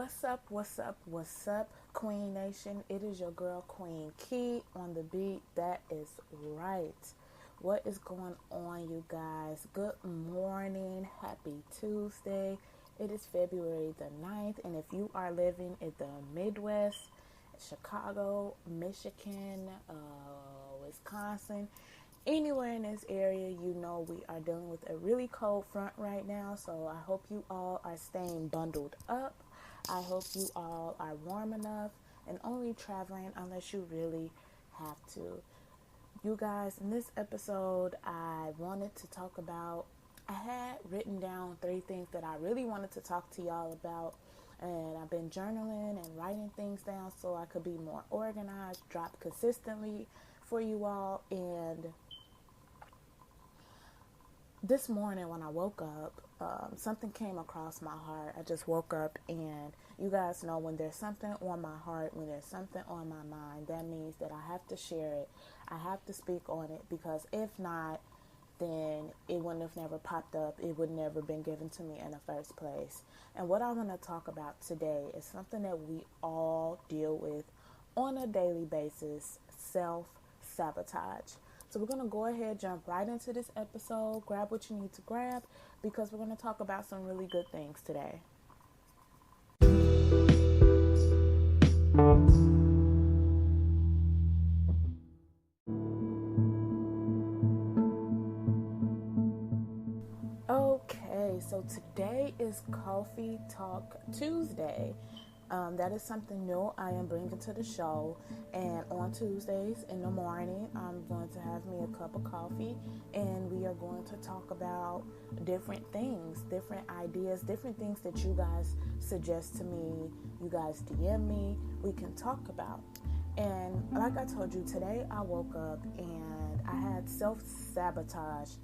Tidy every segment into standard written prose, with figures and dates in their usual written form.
What's up, Queen Nation? It is your girl, Queen Key, on the beat. That is right. What is going on, you guys? Good morning. Happy Tuesday. It is February the 9th, and if you are living in the Midwest, Chicago, Michigan, Wisconsin, anywhere in this area, you know we are dealing with a really cold front right now. So I hope you all are staying bundled up. I hope you all are warm enough and only traveling unless you really have to. You guys, in this episode, I wanted to talk about, I had written down 3 things that I really wanted to talk to y'all about. And I've been journaling and writing things down so I could be more organized, drop consistently for you all. And this morning when I woke up, something came across my heart. I just woke up, and you guys know when there's something on my heart, when there's something on my mind, that means that I have to share it. I have to speak on it, because if not, then it wouldn't have never popped up. It would never been given to me in the first place. And what I want to talk about today is something that we all deal with on a daily basis: self-sabotage. So we're going to go ahead, jump right into this episode. Grab what you need to grab, because we're going to talk about some really good things today. Okay, so today is Coffee Talk Tuesday. That is something new I am bringing to the show, and on Tuesdays in the morning I'm going to have me a cup of coffee, and we are going to talk about different things, different ideas, different things that you guys suggest to me. You guys DM me, we can talk about. And like I told you, today I woke up and I had self-sabotage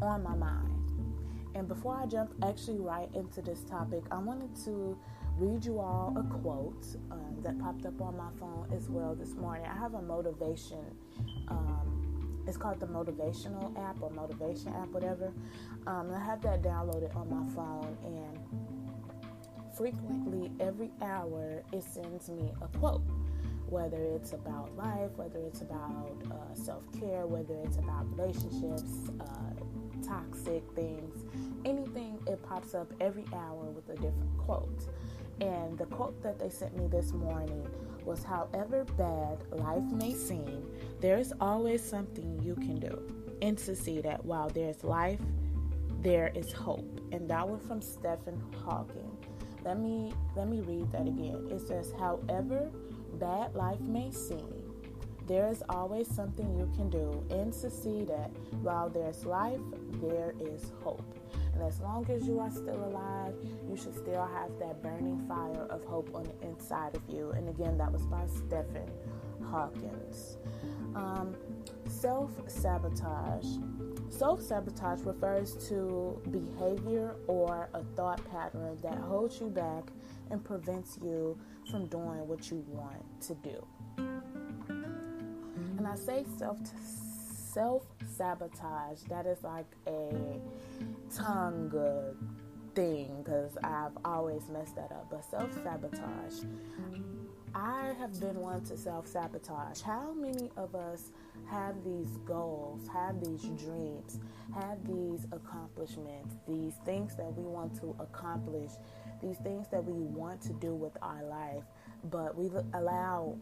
on my mind. And before I jump actually right into this topic, I wanted to read you all a quote that popped up on my phone as well this morning. I have a motivation, it's called the motivational app or motivation app, whatever. I have that downloaded on my phone, and frequently every hour it sends me a quote, whether it's about life, whether it's about self-care, whether it's about relationships, toxic things, anything. It pops up every hour with a different quote. And the quote that they sent me this morning was, "However bad life may seem, there is always something you can do, and to see that while there's life, there is hope." And that was from Stephen Hawking. Let me read that again. It says, "However bad life may seem, there is always something you can do, and to see that while there's life, there is hope." And as long as you are still alive, you should still have that burning fire of hope on the inside of you. And again, that was by Stephen Hawking. Self-sabotage. Self-sabotage refers to behavior or a thought pattern that holds you back and prevents you from doing what you want to do. And I say self-sabotage, that is like a tongue thing, because I've always messed that up. But self-sabotage, I have been one to self-sabotage. How many of us have these goals, have these dreams, have these accomplishments, these things that we want to accomplish, these things that we want to do with our life, but we allow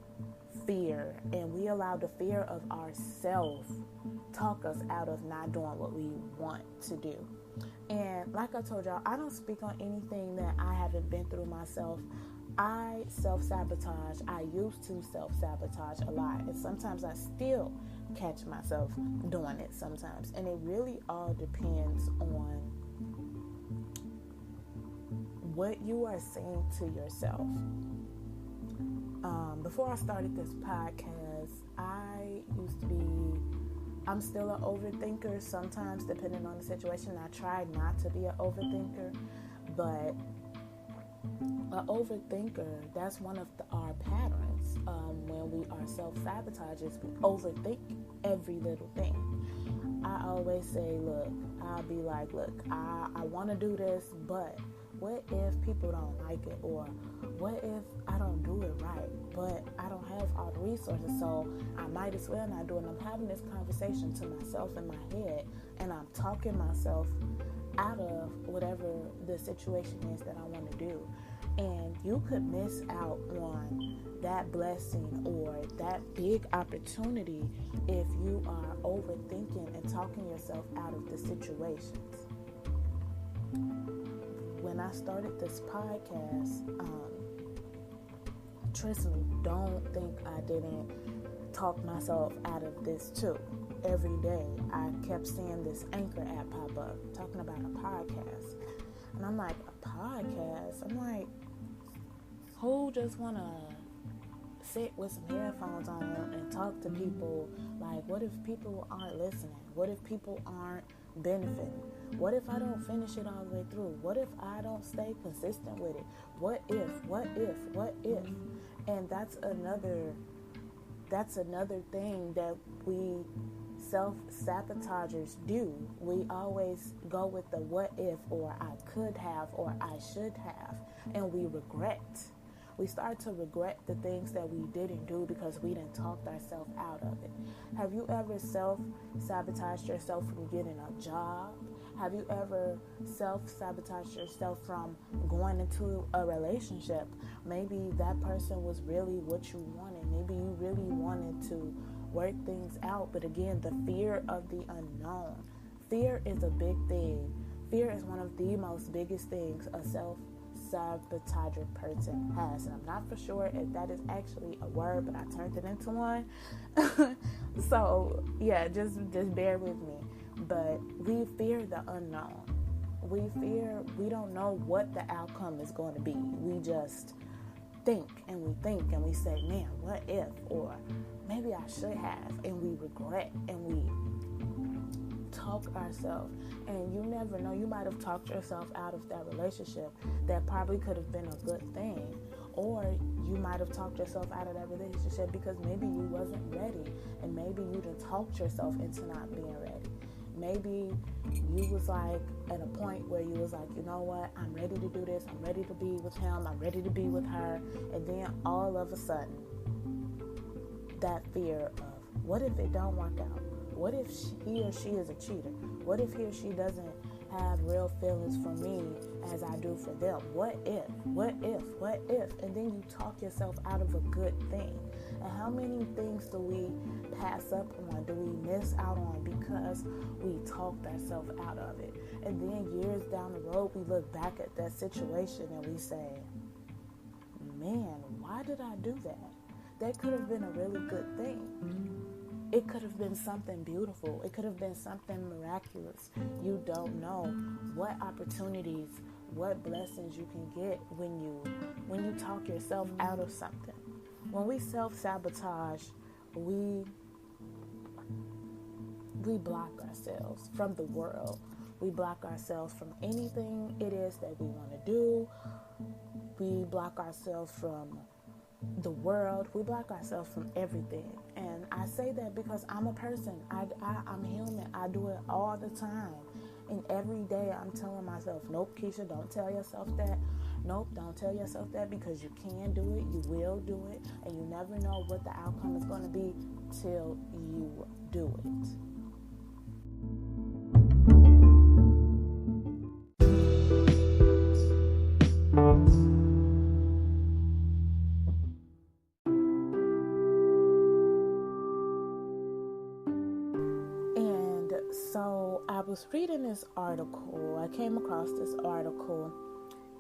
fear, and we allow the fear of ourself talk us out of not doing what we want to do. And like I told y'all, I don't speak on anything that I haven't been through myself. I self-sabotage. I used to self-sabotage a lot, and sometimes I still catch myself doing it sometimes. And it really all depends on what you are saying to yourself. Before I started this podcast, I'm still an overthinker sometimes, depending on the situation. I try not to be an overthinker, but an overthinker, that's one of our patterns. When we are self-sabotagers, we overthink every little thing. I always say, I'll be like, I want to do this, but what if people don't like it? Or what if I don't do it right, but I don't have all the resources, so I might as well not do it. And I'm having this conversation to myself in my head, and I'm talking myself out of whatever the situation is that I want to do. And you could miss out on that blessing or that big opportunity if you are overthinking and talking yourself out of the situations. When I started this podcast, trust me, don't think I didn't talk myself out of this too. Every day I kept seeing this Anchor app pop up talking about a podcast. And I'm like, a podcast? I'm like, who just want to sit with some headphones on and talk to people? Like, what if people aren't listening? What if people aren't benefiting? What if I don't finish it all the way through? What if I don't stay consistent with it? What if? And that's another thing that we self-sabotagers do. We always go with the what if, or I could have, or I should have, and we regret. We start to regret the things that we didn't do because we didn't talk ourselves out of it. Have you ever self-sabotaged yourself from getting a job? Have you ever self-sabotaged yourself from going into a relationship? Maybe that person was really what you wanted. Maybe you really wanted to work things out. But again, the fear of the unknown. Fear is a big thing. Fear is one of the most biggest things a self-sabotager person has. And I'm not for sure if that is actually a word, but I turned it into one. So, yeah, just bear with me. But we fear the unknown. We don't know what the outcome is going to be. We just think and we say, man, what if? Or maybe I should have. And we regret and we talk ourselves. And you never know, you might have talked yourself out of that relationship that probably could have been a good thing. Or you might have talked yourself out of that relationship because maybe you wasn't ready. And maybe you done talked yourself into not being ready. Maybe you was like at a point where you was like, you know what, I'm ready to do this. I'm ready to be with him. I'm ready to be with her. And then all of a sudden, that fear of what if it don't work out? What if he or she is a cheater? What if he or she doesn't have real feelings for me as I do for them? What if? And then you talk yourself out of a good thing. And how many things do we pass up on, do we miss out on because we talked ourselves out of it? And then years down the road, we look back at that situation and we say, man, why did I do that? That could have been a really good thing. It could have been something beautiful. It could have been something miraculous. You don't know what opportunities, what blessings you can get when you talk yourself out of something. When we self-sabotage, we block ourselves from the world. We block ourselves from anything it is that we want to do. We block ourselves from the world. We block ourselves from everything. And I say that because I'm a person. I'm human. I do it all the time. And every day I'm telling myself, nope, Keisha, don't tell yourself that. Nope, don't tell yourself that, because you can do it, you will do it, and you never know what the outcome is going to be till you do it. And so I was reading this article. I came across this article,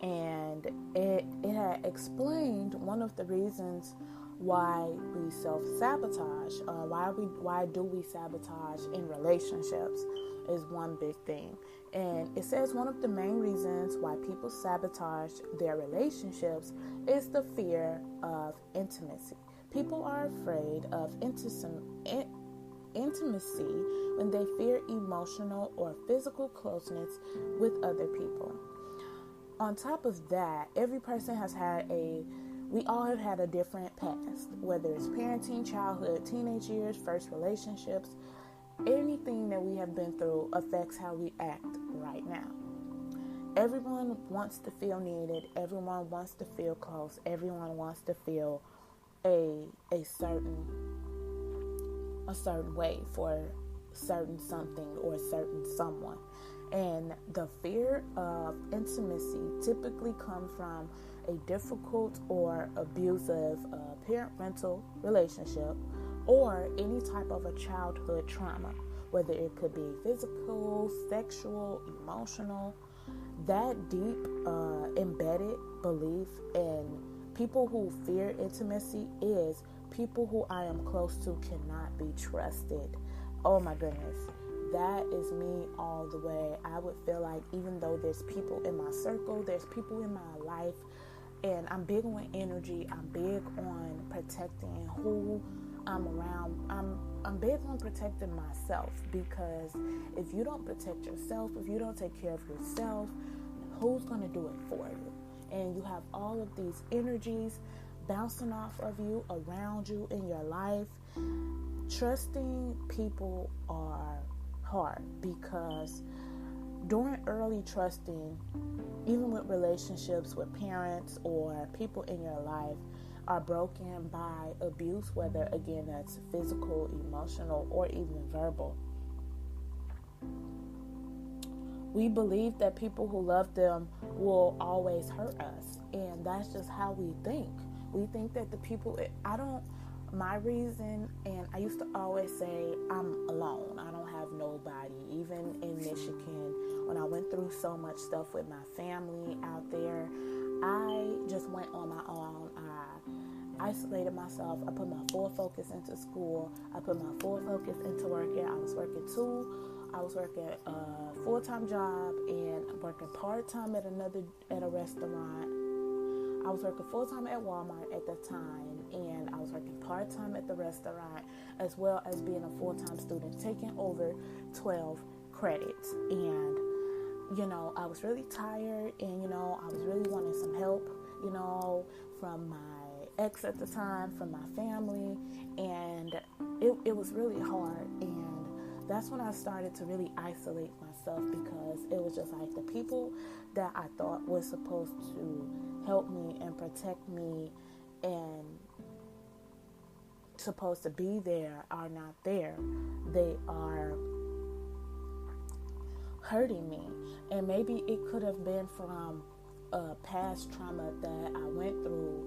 and it had explained one of the reasons why we self-sabotage. Why do we sabotage in relationships is one big thing. And it says one of the main reasons why people sabotage their relationships is the fear of intimacy. People are afraid of intimacy when they fear emotional or physical closeness with other people. On top of that, every person we all have had a different past, whether it's parenting, childhood, teenage years, first relationships. Anything that we have been through affects how we act right now. everyone wants to feel needed. Everyone wants to feel close. Everyone wants to feel a certain way for certain something or certain someone. And the fear of intimacy typically comes from a difficult or abusive parental relationship or any type of a childhood trauma, whether it could be physical, sexual, emotional. That deep embedded belief in people who fear intimacy is people who I am close to cannot be trusted. Oh my goodness. That is me all the way. I would feel like even though there's people in my circle, there's people in my life, and I'm big on energy, I'm big on protecting who I'm around. I'm big on protecting myself, because if you don't protect yourself, if you don't take care of yourself, who's going to do it for you? And you have all of these energies bouncing off of you, around you, in your life. Trusting people are hard, because during early trusting, even with relationships with parents or people in your life, are broken by abuse, whether again that's physical, emotional, or even verbal. We believe that people who love them will always hurt us, and that's just how we think. We think that the people, my reason, and I used to always say, I'm alone. I don't have nobody. Even in Michigan, when I went through so much stuff with my family out there, I just went on my own. I isolated myself. I put my full focus into school. I put my full focus into working. I was working a full-time job and working part-time at a restaurant. I was working full-time at Walmart at the time, and I was working part-time at the restaurant, as well as being a full-time student, taking over 12 credits. And, I was really tired, and, I was really wanting some help, from my ex at the time, from my family, and it was really hard. And that's when I started to really isolate myself, because it was just like the people that I thought was supposed to help me and protect me and supposed to be there are not there. They are hurting me. And maybe it could have been from a past trauma that I went through,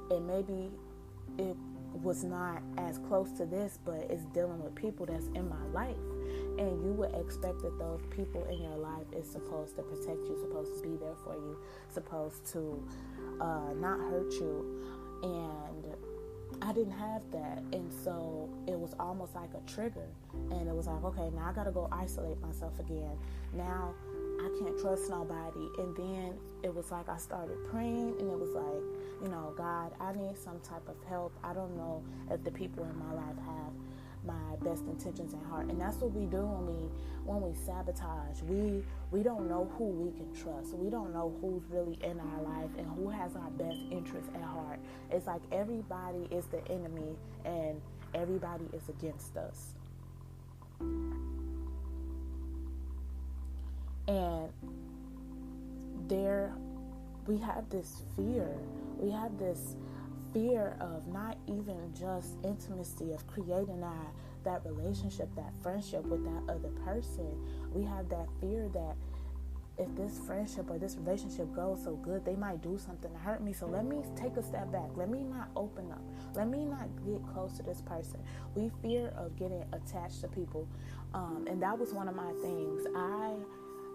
and maybe it was not as close to this, but it's dealing with people that's in my life. And you would expect that those people in your life is supposed to protect you, supposed to be there for you, supposed to not hurt you. And I didn't have that. And so it was almost like a trigger. And it was like, okay, now I got to go isolate myself again. Now I can't trust nobody. And then it was like I started praying, and it was like, God, I need some type of help. I don't know if the people in my life have my best intentions at heart. And that's what we do when we sabotage. We don't know who we can trust. We don't know who's really in our life and who has our best interests at heart. It's like everybody is the enemy and everybody is against us. And we have this fear. We have this fear of not even just intimacy, of creating that relationship, that friendship with that other person. We have that fear that if this friendship or this relationship goes so good, they might do something to hurt me. So let me take a step back. Let me not open up. Let me not get close to this person. We fear of getting attached to people. And that was one of my things.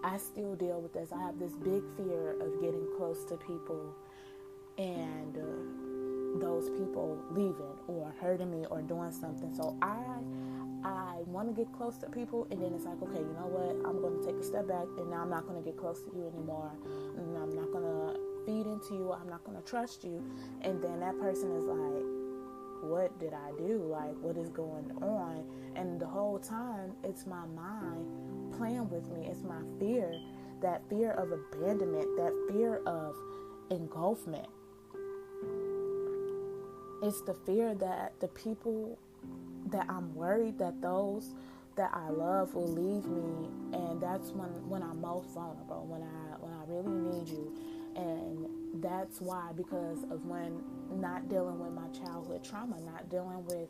I still deal with this. I have this big fear of getting close to people and those people leaving or hurting me or doing something. So I want to get close to people, and then it's like, okay, you know what? I'm going to take a step back, and now I'm not going to get close to you anymore. And I'm not going to feed into you. I'm not going to trust you. And then that person is like, what did I do? Like, what is going on? And the whole time, it's my mind playing with me. It's my fear, that fear of abandonment, that fear of engulfment. It's the fear that the people that I'm worried that those that I love will leave me, and that's when I'm most vulnerable, when I really need you. And that's why, because of when not dealing with my childhood trauma, not dealing with,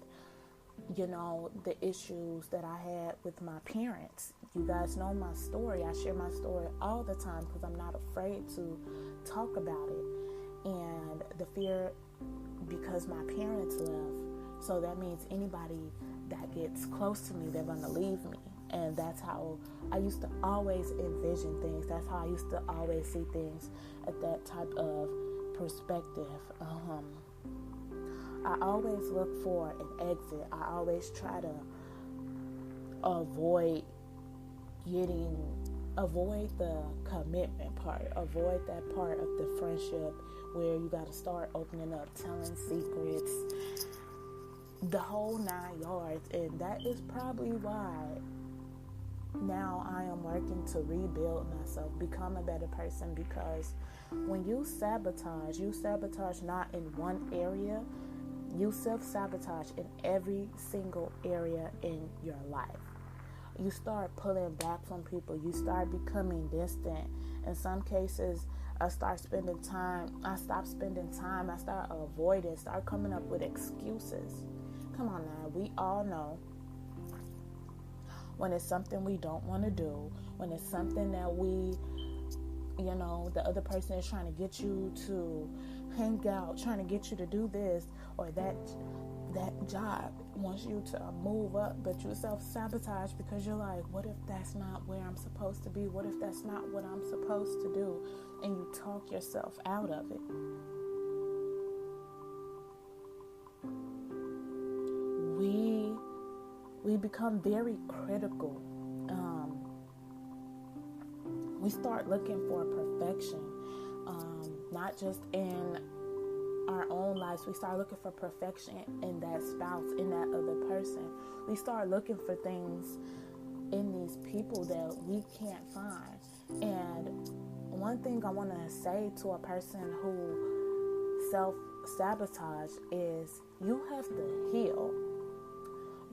the issues that I had with my parents. You guys know my story. I share my story all the time because I'm not afraid to talk about it. And the fear, because my parents left, so that means anybody that gets close to me, they're going to leave me. And that's how I used to always envision things. That's how I used to always see things at that type of perspective. I always look for an exit. I always try to avoid the commitment part, avoid that part of the friendship where you got to start opening up, telling secrets, the whole 9 yards. And that is probably why now I am working to rebuild myself, become a better person, because when you sabotage not in one area, you self-sabotage in every single area in your life. You start pulling back from people. You start becoming distant. In some cases, I stop spending time. I start avoiding, start coming up with excuses. Come on now, we all know when it's something we don't want to do, when it's something that the other person is trying to get you to hang out, trying to get you to do this, or that job wants you to move up, but you self-sabotage because you're like, what if that's not where I'm supposed to be? What if that's not what I'm supposed to do? And you talk yourself out of it. We become very critical. We start looking for perfection, not just in our own lives. We start looking for perfection in that spouse, in that other person. We start looking for things in these people that we can't find. And one thing I want to say to a person who self-sabotage is, you have to heal.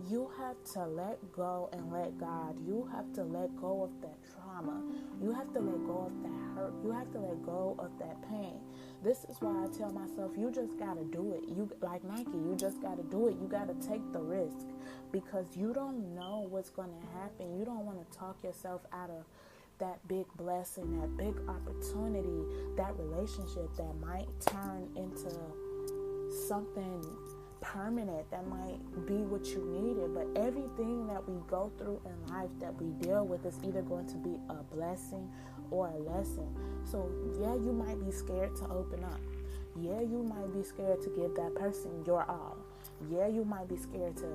You have to let go and let God. You have to let go of that trauma. You have to let go of that hurt. You have to let go of that pain. This is why I tell myself, you just got to do it. You, like Nike, you just got to do it. You got to take the risk, because you don't know what's going to happen. You don't want to talk yourself out of that big blessing, that big opportunity, that relationship that might turn into something permanent, that might be what you needed. But everything that we go through in life, that we deal with, is either going to be a blessing or a lesson. So yeah, you might be scared to open up. Yeah, you might be scared to give that person your all. Yeah, you might be scared to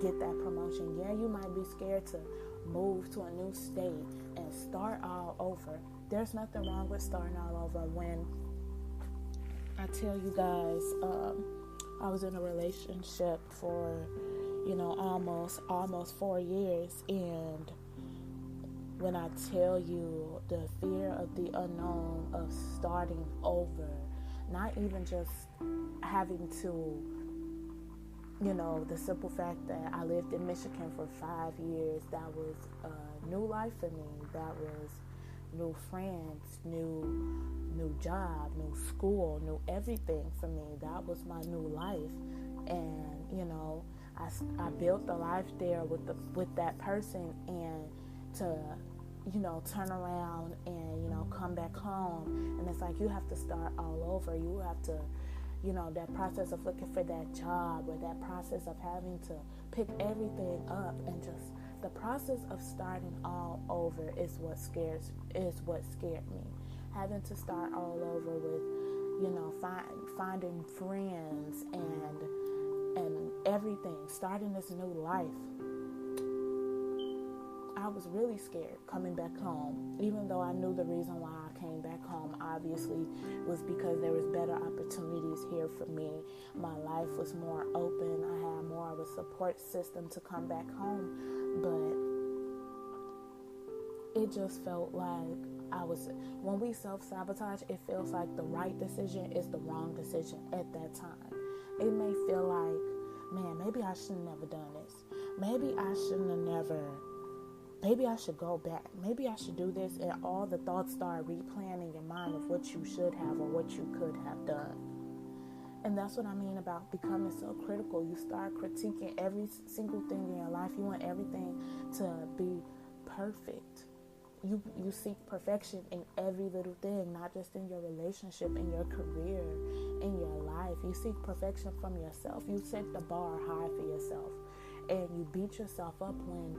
get that promotion. Yeah, you might be scared to move to a new state and start all over. There's nothing wrong with starting all over. When I tell you guys, I was in a relationship for, almost 4 years, and when I tell you the fear of the unknown, of starting over, not even just having to, the simple fact that I lived in Michigan for 5 years, that was a new life for me. That was new friends, new job, new school, new everything for me. That was my new life. And I built a life there with that person, and to turn around and come back home, and it's like you have to start all over. You have to that process of looking for that job, or that process of having to pick everything up, and just the process of starting all over is what scared me. Having to start all over with, finding friends and everything, starting this new life. I was really scared coming back home, even though I knew the reason why I came back home, obviously, was because there was better opportunities here for me. My life was more open. I had more of a support system to come back home, but it just felt like when we self-sabotage, it feels like the right decision is the wrong decision at that time. It may feel like, man, maybe I shouldn't have never done this. Maybe I shouldn't have never maybe I should go back. Maybe I should do this. And all the thoughts start replaying in your mind of what you should have or what you could have done. And that's what I mean about becoming so critical. You start critiquing every single thing in your life. You want everything to be perfect. You seek perfection in every little thing, not just in your relationship, in your career, in your life. You seek perfection from yourself. You set the bar high for yourself. And you beat yourself up when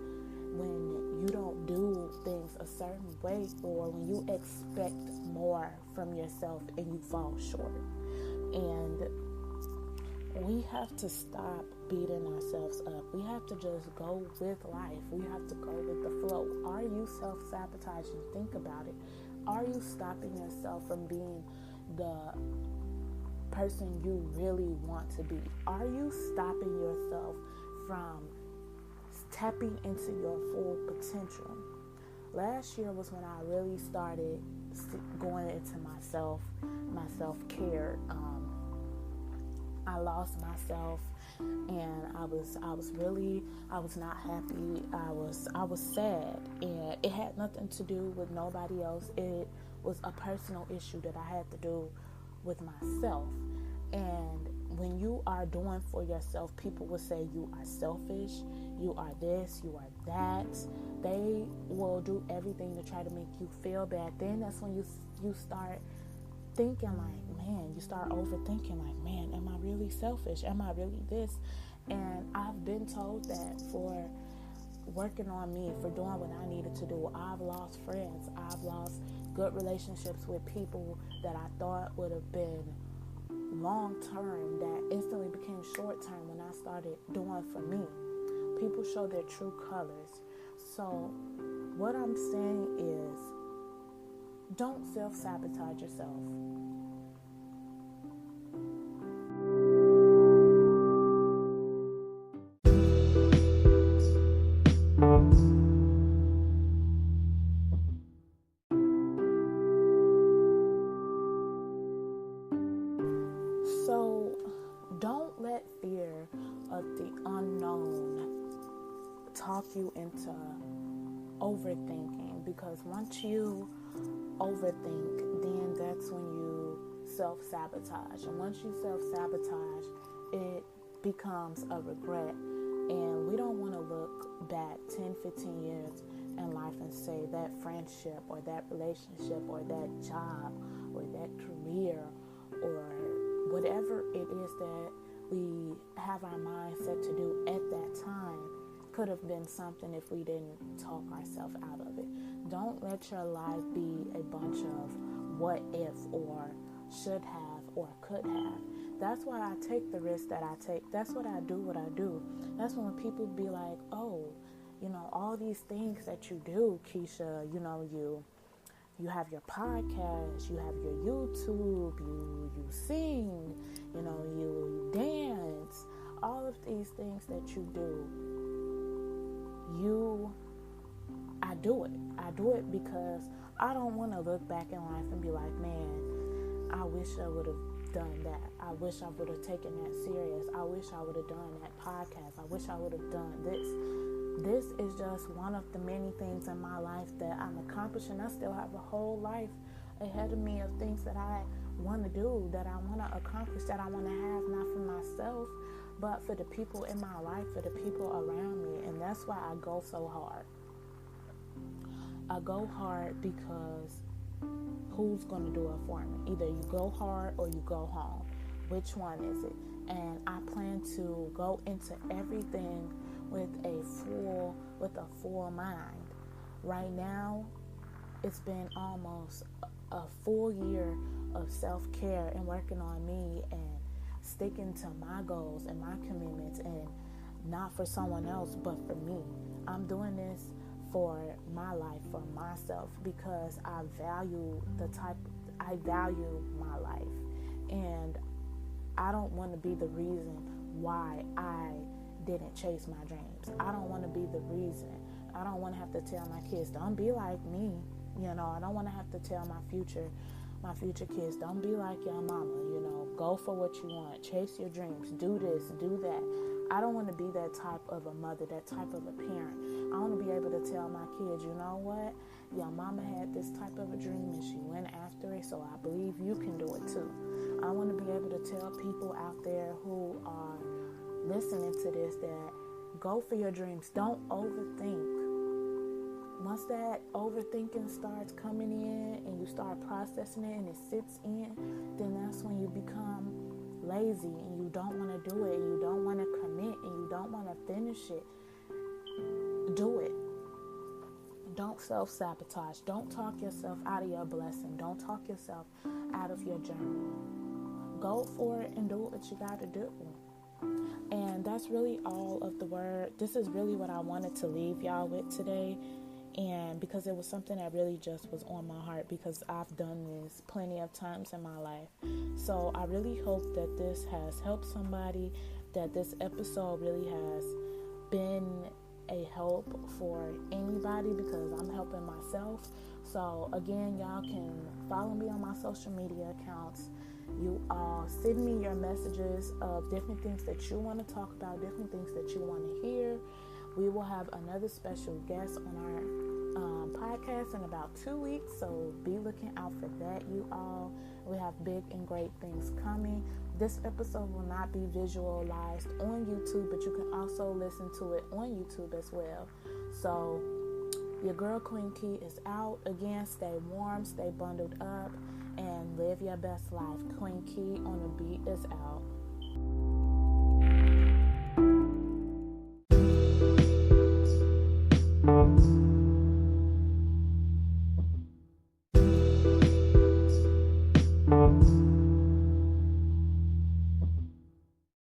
you don't do things a certain way, or when you expect more from yourself and you fall short. And we have to stop beating ourselves up. We have to just go with life. We have to go with the flow. Are you self-sabotaging? Think about it. Are you stopping yourself from being the person you really want to be? Are you stopping yourself from tapping into your full potential? Last year was when I really started going into my self-care. I lost myself, and I was not happy. I was sad, and it had nothing to do with nobody else. It was a personal issue that I had to do with myself. And when you are doing for yourself, people will say you are selfish, you are this, you are that. They will do everything to try to make you feel bad. Then that's when you start thinking like, man, you start overthinking like, man, am I really selfish? Am I really this? And I've been told that for working on me, for doing what I needed to do. I've lost friends. I've lost good relationships with people that I thought would have been long term that instantly became short term when I started doing for me. People show their true colors. So what I'm saying is, don't self-sabotage yourself. So don't let fear of the unknown talk you into overthinking, because once you overthink, then that's when you self-sabotage. And once you self-sabotage, it becomes a regret. And we don't want to look back 10, 15 years in life and say that friendship or that relationship or that job or that career or whatever it is that we have our mind set to do at that time could have been something if we didn't talk ourselves out of it. Don't let your life be a bunch of what if or should have or could have. That's why I take the risk that I take. That's what I do. That's when people be like, oh, all these things that you do, Keisha, you have your podcast, you have your YouTube, you sing, you dance, all of these things that you do. I do it. I do it because I don't want to look back in life and be like, man, I wish I would have done that. I wish I would have taken that serious. I wish I would have done that podcast. I wish I would have done this. This is just one of the many things in my life that I'm accomplishing. I still have a whole life ahead of me of things that I want to do, that I want to accomplish, that I want to have, not for myself, but for the people in my life, for the people around me. And that's why I go so hard. I go hard because who's going to do it for me? Either you go hard or you go home. Which one is it? And I plan to go into everything with a full mind. Right now, it's been almost a full year of self-care and working on me and sticking to my goals and my commitments, and not for someone else but for me. I'm doing this for my life, for myself, because I value my life, and I don't want to be the reason why I didn't chase my dreams. I don't want to be the reason. I don't want to have to tell my kids, don't be like me. I don't want to have to tell my future kids, don't be like your mama. Go for what you want, chase your dreams, do this, do that. I don't want to be that type of a mother, that type of a parent. I want to be able to tell my kids, you know what? Your mama had this type of a dream and she went after it, so I believe you can do it too. I want to be able to tell people out there who are listening to this that go for your dreams. Don't overthink. Once that overthinking starts coming in and you start processing it and it sits in, then that's when you become lazy and you don't want to do it, and you don't want to commit, and you don't want to finish it. Do it. Don't self-sabotage. Don't talk yourself out of your blessing. Don't talk yourself out of your journey. Go for it and do what you got to do. And that's really all of the word. This is really what I wanted to leave y'all with today. And because it was something that really just was on my heart, because I've done this plenty of times in my life. So I really hope that this has helped somebody, that this episode really has been a help for anybody, because I'm helping myself. So again, y'all can follow me on my social media accounts. You all send me your messages of different things that you want to talk about, different things that you want to hear. We will have another special guest on our podcast in about 2 weeks, so be looking out for that, you all. We have big and great things coming. This episode will not be visualized on YouTube, but you can also listen to it on YouTube as well. So your girl Queen Key is out. Again, stay warm, stay bundled up, and live your best life. Queen Key on the beat is out.